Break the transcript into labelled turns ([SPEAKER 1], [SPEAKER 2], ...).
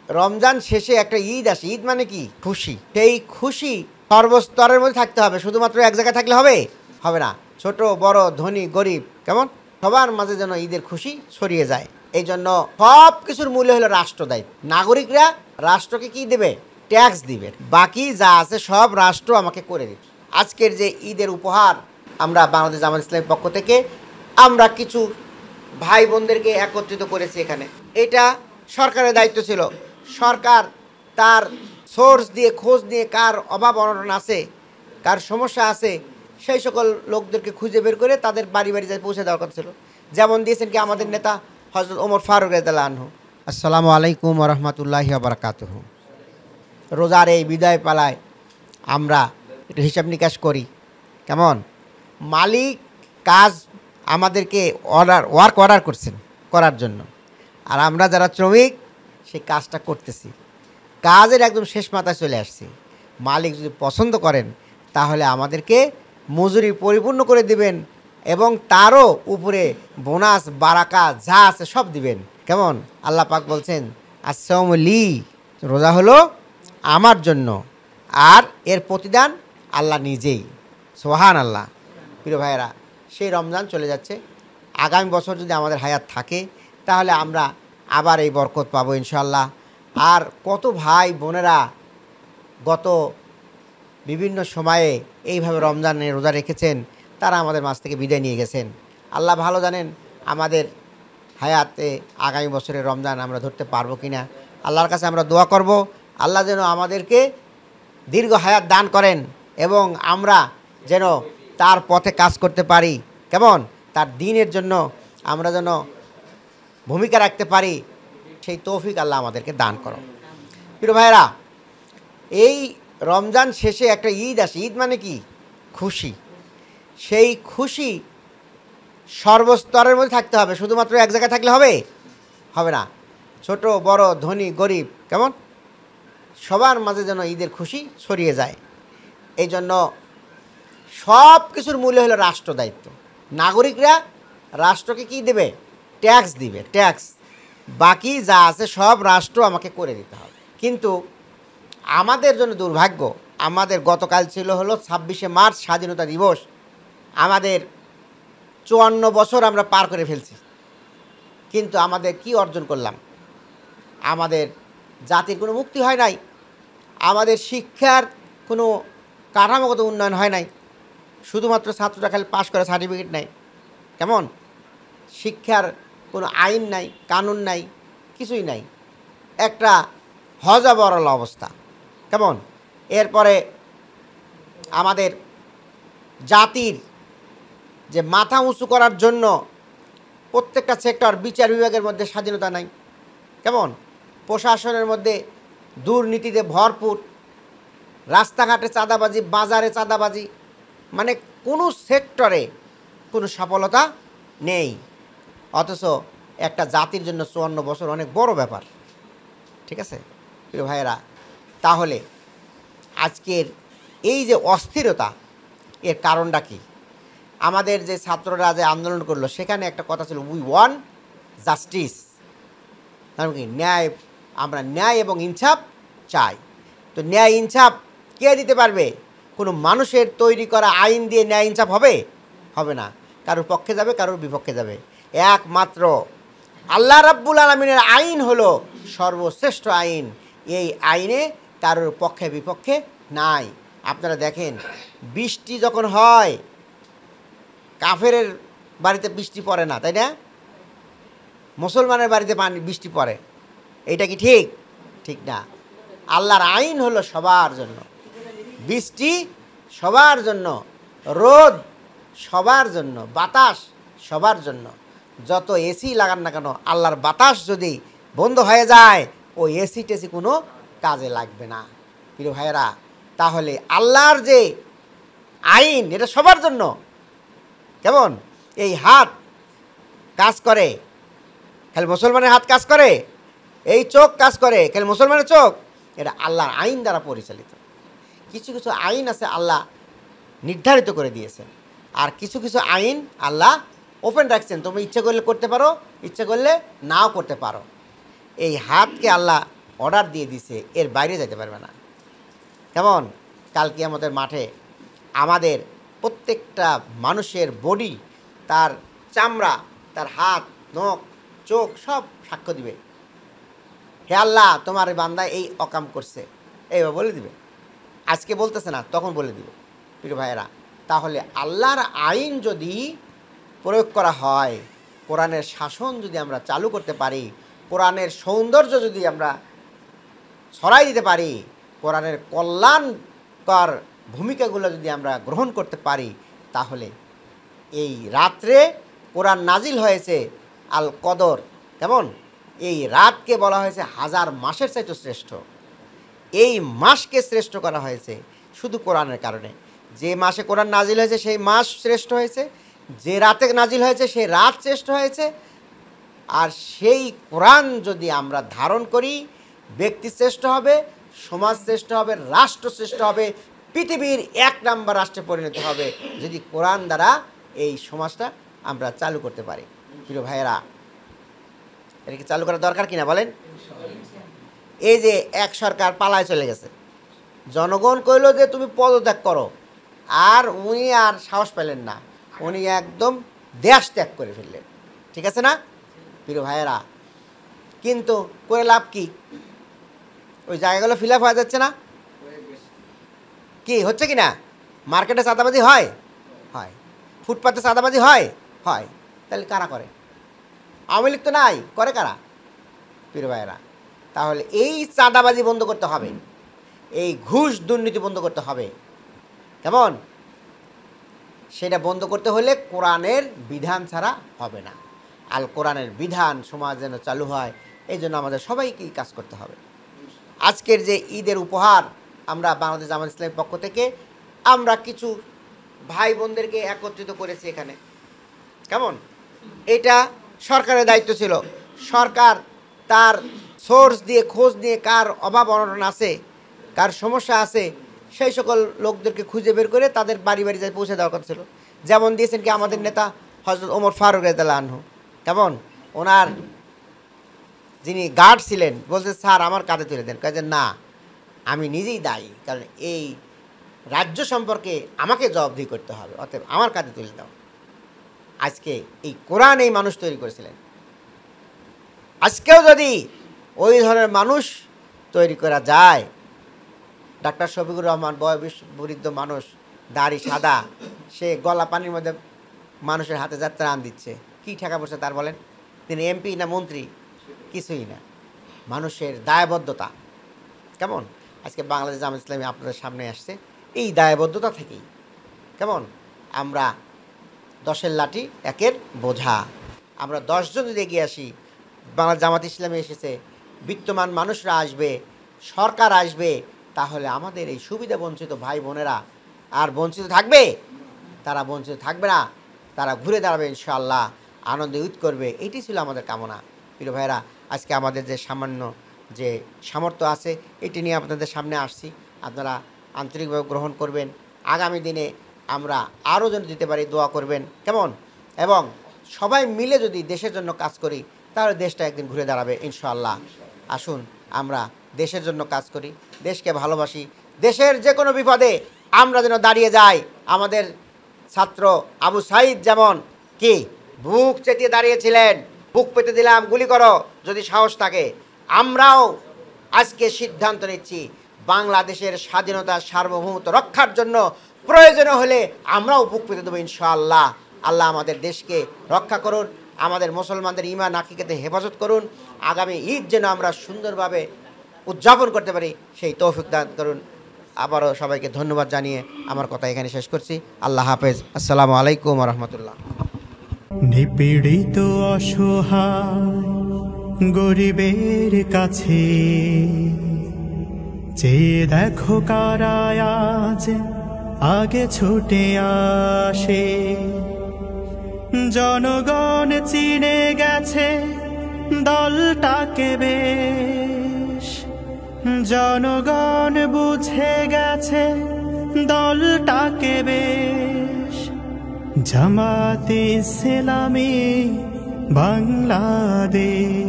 [SPEAKER 1] রমজান শেষে একটা ঈদ আসে। ঈদ মানে কি? খুশি। সেই খুশি সর্বস্তরের মধ্যে থাকতে হবে। শুধুমাত্র এক জায়গায় থাকলে হবে হবে না। ছোট বড়, ধনী গরিব, কেমন সবার মাঝে যেন ঈদের খুশি ছড়িয়ে যায়। এই জন্য সব কিছুর মূল্য হলো রাষ্ট্র দায়িত্ব। নাগরিকরা রাষ্ট্রকে কি দেবে? ট্যাক্স দিবে। বাকি যা আছে সব রাষ্ট্র আমাকে করে দিবে। আজকের যে ঈদের উপহার আমরা বাংলাদেশ জামাত ইসলামের পক্ষ থেকে আমরা কিছু ভাই বোনদেরকে একত্রিত করেছি এখানে। এটা সরকারের দায়িত্ব ছিল। সরকার তার সোর্স দিয়ে খোঁজ নিয়ে কার অভাব অনটন আছে, কার সমস্যা আছে, সেই সকল লোকদেরকে খুঁজে বের করে তাদের বাড়ি বাড়ি যায় পৌঁছে দেওয়ার কথা ছিল। যেমন দিয়েছেন কি আমাদের নেতা হযরত ওমর ফারুক রাদিয়াল্লাহু আনহু। আসসালামু আলাইকুম ওয়া রাহমাতুল্লাহি ওয়া বারাকাতুহু। রোজার এই বিদায় পালায় আমরা একটু হিসাব নিকাশ করি। কেমন মালিক কাজ আমাদেরকে ওয়ার্ক অর্ডার করছেন করার জন্য, আর আমরা যারা শ্রমিক সেই কাজটা করতেছি। কাজের একদম শেষ মাথায় চলে আসছি। মালিক যদি পছন্দ করেন তাহলে আমাদেরকে মজুরি পরিপূর্ণ করে দিবেন এবং তারও উপরে বোনাস বারাকা যা আছে সব দিবেন। কেমন আল্লাহ পাক বলছেন আসসাউমু লি, রোজা হলো আমার জন্য, আর এর প্রতিদান আল্লাহ নিজেই। সুবহান আল্লাহ। প্রিয় ভাইয়েরা, সেই রমজান চলে যাচ্ছে। আগামী বছর যদি আমাদের হায়াত থাকে তাহলে আমরা আবার এই বরকত পাবো ইনশাআল্লাহ। আর কত ভাই বোনেরা গত বিভিন্ন সময়ে এইভাবে রমজানে রোজা রেখেছেন, তারা আমাদের মাঝ থেকে বিদায় নিয়ে গেছেন। আল্লাহ ভালো জানেন আমাদের হায়াতে আগামী বছরের রমজান আমরা ধরতে পারবো কি না। আল্লাহর কাছে আমরা দোয়া করব আল্লাহ যেন আমাদেরকে দীর্ঘ হায়াত দান করেন এবং আমরা যেন তার পথে কাজ করতে পারি। কেমন তার দ্বীনের জন্য আমরা যেন ভূমিকা রাখতে পারি, সেই তৌফিক আল্লাহ আমাদেরকে দান করো। প্রিয় ভাইয়েরা, এই রমজান শেষে একটা ঈদ আসে। ঈদ মানে কি? খুশি। সেই খুশি সর্বস্তরের মধ্যে থাকতে হবে। শুধুমাত্র এক জায়গায় থাকলে হবে হবে না। ছোট বড়, ধনী গরিব, কেমন সবার মাঝে যেন ঈদের খুশি ছড়িয়ে যায়। এই জন্য সব কিছুর মূল্য হলো রাষ্ট্র দায়িত্ব। নাগরিকরা রাষ্ট্রকে কি দেবে? ট্যাক্স দিবে। ট্যাক্স বাকি যা আছে সব রাষ্ট্র আমাকে করে দিতে হবে। কিন্তু আমাদের জন্য দুর্ভাগ্য, আমাদের গতকাল ছিল হলো 26শে মার্চ স্বাধীনতা দিবস। আমাদের 54 বছর আমরা পার করে ফেলছি, কিন্তু আমাদের কি অর্জন করলাম? আমাদের জাতির কোনো মুক্তি হয় নাই, আমাদের শিক্ষার কোনো কাঠামোগত উন্নয়ন হয় নাই। শুধুমাত্র ছাত্ররা খালি পাশ করে সার্টিফিকেট নেয়। কেমন শিক্ষার কোনো আইন নাই, কানুন নাই, কিছুই নাই। একটা হযবরল অবস্থা। কেমন এরপরে আমাদের জাতির যে মাথা উঁচু করার জন্য প্রত্যেকটা সেক্টর, বিচার বিভাগের মধ্যে স্বাধীনতা নাই। কেমন প্রশাসনের মধ্যে দুর্নীতিতে ভরপুর, রাস্তাঘাটে চাঁদাবাজি, বাজারে চাঁদাবাজি, মানে কোনো সেক্টরে কোনো সফলতা নেই। অথচ একটা জাতির জন্য 54 বছর অনেক বড় ব্যাপার। ঠিক আছে প্রিয় ভাইয়েরা, তাহলে আজকের এই যে অস্থিরতা, এর কারণটা কি? আমাদের যে ছাত্ররা যে আন্দোলন করলো সেখানে একটা কথা ছিল, উই ওয়ান্ট জাস্টিস। তার কি ন্যায়, আমরা ন্যায় এবং ইনসাফ চাই। তো ন্যায় ইনসাফ কে দিতে পারবে? কোনো মানুষের তৈরি করা আইন দিয়ে ন্যায় ইনসাফ হবে? হবে না। কারোর পক্ষে যাবে, কারোর বিপক্ষে যাবে। একমাত্র আল্লাহ রাব্বুল আলামিনের আইন হলো সর্বশ্রেষ্ঠ আইন। এই আইনে কারোর পক্ষে বিপক্ষে নাই। আপনারা দেখেন, বৃষ্টি যখন হয় কাফেরের বাড়িতে বৃষ্টি পড়ে না, তাই না? মুসলমানের বাড়িতে বৃষ্টি পড়ে। এটা কি ঠিক? ঠিক না। আল্লাহর আইন হলো সবার জন্য। বৃষ্টি সবার জন্য, রোদ সবার জন্য, বাতাস সবার জন্য। যত এসি লাগান না কেন, আল্লাহর বাতাস যদি বন্ধ হয়ে যায় ওই এসি টেসি কোনো কাজে লাগবে না। প্রিয় ভাইয়েরা, তাহলে আল্লাহর যে আইন এটা সবার জন্য। কেমন এই হাত কাজ করে, খালি মুসলমানের হাত কাজ করে? এই চোখ কাজ করে, খালি মুসলমানের চোখ? এটা আল্লাহর আইন দ্বারা পরিচালিত। কিছু কিছু আইন আছে আল্লাহ নির্ধারিত করে দিয়েছেন, আর কিছু কিছু আইন আল্লাহ ওপেন রাখছেন। তুমি ইচ্ছে করলে করতে পারো, ইচ্ছে করলে নাও করতে পারো। এই হাতকে আল্লাহ অর্ডার দিয়ে দিছে, এর বাইরে যেতে পারবে না। কেমন? কাল কিয়ামতের মাঠে আমাদের প্রত্যেকটা মানুষের বডি, তার চামড়া, তার হাত, নখ, চোখ সব সাক্ষ্য দিবে, হে আল্লাহ তোমার বান্দা এই অকাম করছে, এইভাবে বলে দিবে। আজকে বলতেছে না, তখন বলে দিবে। প্রিয় ভাইয়েরা, তাহলে আল্লাহর আইন যদি প্রয়োগ করা হয়, কোরআনের শাসন যদি আমরা চালু করতে পারি, কোরআনের সৌন্দর্য যদি আমরা ছড়াই দিতে পারি, কোরআনের কল্যাণকর ভূমিকাগুলো যদি আমরা গ্রহণ করতে পারি, তাহলে এই রাত্রে কোরআন নাজিল হয়েছে আল কদর। কেমন? এই রাতকে বলা হয়েছে হাজার মাসের চাইতে শ্রেষ্ঠ। এই মাসকে শ্রেষ্ঠ করা হয়েছে শুধু কোরআনের কারণে। যে মাসে কোরআন নাজিল হয়েছে সেই মাস শ্রেষ্ঠ হয়েছে, যে রাতে নাজিল হয়েছে সেই রাত শ্রেষ্ঠ হয়েছে। আর সেই কোরআন যদি আমরা ধারণ করি, ব্যক্তি শ্রেষ্ঠ হবে, সমাজ শ্রেষ্ঠ হবে, রাষ্ট্র শ্রেষ্ঠ হবে, পৃথিবীর 1 নম্বর রাষ্ট্রে পরিণত হবে যদি কোরআন দ্বারা এই সমাজটা আমরা চালু করতে পারি। প্রিয় ভাইয়েরা, এটা কি চালু করা দরকার কিনা বলেন? এই যে এক সরকার পালায় চলে গেছে, জনগণ কইল যে তুমি পদত্যাগ করো, আর উনি আর সাহস পেলেন না, উনি একদম দেশ ত্যাগ করে ফেললেন। ঠিক আছে না প্রিয় ভাইয়েরা? কিন্তু করে লাভ কি? ওই জায়গাগুলো ফিল আপ হয়ে যাচ্ছে না? কি হচ্ছে কি না? মার্কেটে চাঁদাবাজি হয়, হয়। ফুটপাতে চাঁদাবাজি হয়, হয়। তাহলে কারা করে? আওয়ামী লীগ তো নাই, করে কারা? প্রিয় ভাইয়েরা, তাহলে এই চাঁদাবাজি বন্ধ করতে হবে, এই ঘুষ দুর্নীতি বন্ধ করতে হবে। কেমন? সেটা বন্ধ করতে হলে কোরআনের বিধান ছাড়া হবে না। আল কোরআনের বিধান সমাজ যেন চালু হয়, এই জন্য আমাদের সবাইকেই কাজ করতে হবে। আজকের যে ঈদের উপহার আমরা বাংলাদেশ জামাত ইসলামের পক্ষ থেকে আমরা কিছু ভাই বোনদেরকে একত্রিত করেছি এখানে। কেমন? এটা সরকারের দায়িত্ব ছিল। সরকার তার সোর্স দিয়ে খোঁজ নিয়ে কার অভাব অনটন আছে, কার সমস্যা আছে, সেই সকল লোকদেরকে খুঁজে বের করে তাদের বাড়ি বাড়ি যায় পৌঁছে দেওয়ার কথা ছিল। যেমন দিয়েছেন কি আমাদের নেতা হযরত ওমর ফারুক রাদিয়াল্লাহু আনহু। কেমন? ওনার যিনি গার্ড ছিলেন বলছে, স্যার আমার কাঁধে তুলে দেন। কাজে না, আমি নিজেই দায়ী, কারণ এই রাজ্য সম্পর্কে আমাকে জবাবদিহি করতে হবে, অতএব আমার কাঁধে তুলে দাও। আজকে এই কোরআন এই মানুষ তৈরি করেছিলেন। আজকেও যদি ওই ধরনের মানুষ তৈরি করা যায়, ডাক্তার শফিকুর রহমান বয়স বৃদ্ধ মানুষ, দাড়ি সাদা, সে গলা পানির মধ্যে মানুষের হাতে যাত্রা আন দিচ্ছে, কি ঠেকা পড়ছে তার বলেন? তিনি এমপি না মন্ত্রী? কিছুই না। মানুষের দায়বদ্ধতা। কেমন? আজকে বাংলাদেশ জামাত ইসলামী আপনাদের সামনে আসছে এই দায়বদ্ধতা থেকেই। কেমন? আমরা 10-এর লাঠি 1-এর বোঝা, আমরা 10 জন যদি এগিয়ে আসি, বাংলাদেশ জামাত ইসলামী এসেছে, বিত্তমান মানুষরা আসবে, সরকার আসবে, তাহলে আমাদের এই সুবিধা বঞ্চিত ভাই বোনেরা আর বঞ্চিত থাকবে? তারা বঞ্চিত থাকবে না, তারা ঘুরে দাঁড়াবে ইনশাআল্লাহ, আনন্দে ঈদ করবে। এটি ছিল আমাদের কামনা। প্রিয় ভাইরা, আজকে আমাদের যে সামান্য যে সামর্থ্য আছে এটি নিয়ে আপনাদের সামনে আসছি, আপনারা আন্তরিকভাবে গ্রহণ করবেন। আগামী দিনে আমরা আরও যেন দিতে পারি দোয়া করবেন। কেমন? এবং সবাই মিলে যদি দেশের জন্য কাজ করি, তাহলে দেশটা একদিন ঘুরে দাঁড়াবে ইনশাআল্লাহ। আসুন আমরা দেশের জন্য কাজ করি, দেশকে ভালোবাসি, দেশের যে কোনো বিপদে আমরা যেন দাঁড়িয়ে যাই। আমাদের ছাত্র আবু সাইদ যেমন কি বুক চেতিয়ে দাঁড়িয়েছিলেন, বুক পেতে দিলাম, গুলি করো যদি সাহস থাকে। আমরাও আজকে সিদ্ধান্ত নিচ্ছি বাংলাদেশের স্বাধীনতা সার্বভৌমত্ব রক্ষার জন্য প্রয়োজন হলে আমরাও বুক পেতে দেবো ইনশাআল্লাহ। আল্লাহ আমাদের দেশকে রক্ষা করুন, আমাদের মুসলমানদের ঈমান আকীদাতে হেফাজত করুন। আগামী ঈদ যেন আমরা সুন্দরভাবে উদযাপন করতে পারি, সেই তৌফিক দান করুন। আবারও সবাইকে ধন্যবাদ জানিয়ে আমার কথা এখানে শেষ করছি। আল্লাহ হাফেজ। আসসালামু আলাইকুম ওয়া রাহমাতুল্লাহ।
[SPEAKER 2] নিপীড়িত অসহায় গরিবের কাছে চেয়ে দেখো কারা আজ আগে ছুটে আসে। জনগণ চিনে গেছে দলটাকে বেশ, জনগণ বুঝে গেছে দলটাকে বেশ। জামাতে ইসলামী বাংলাদেশ।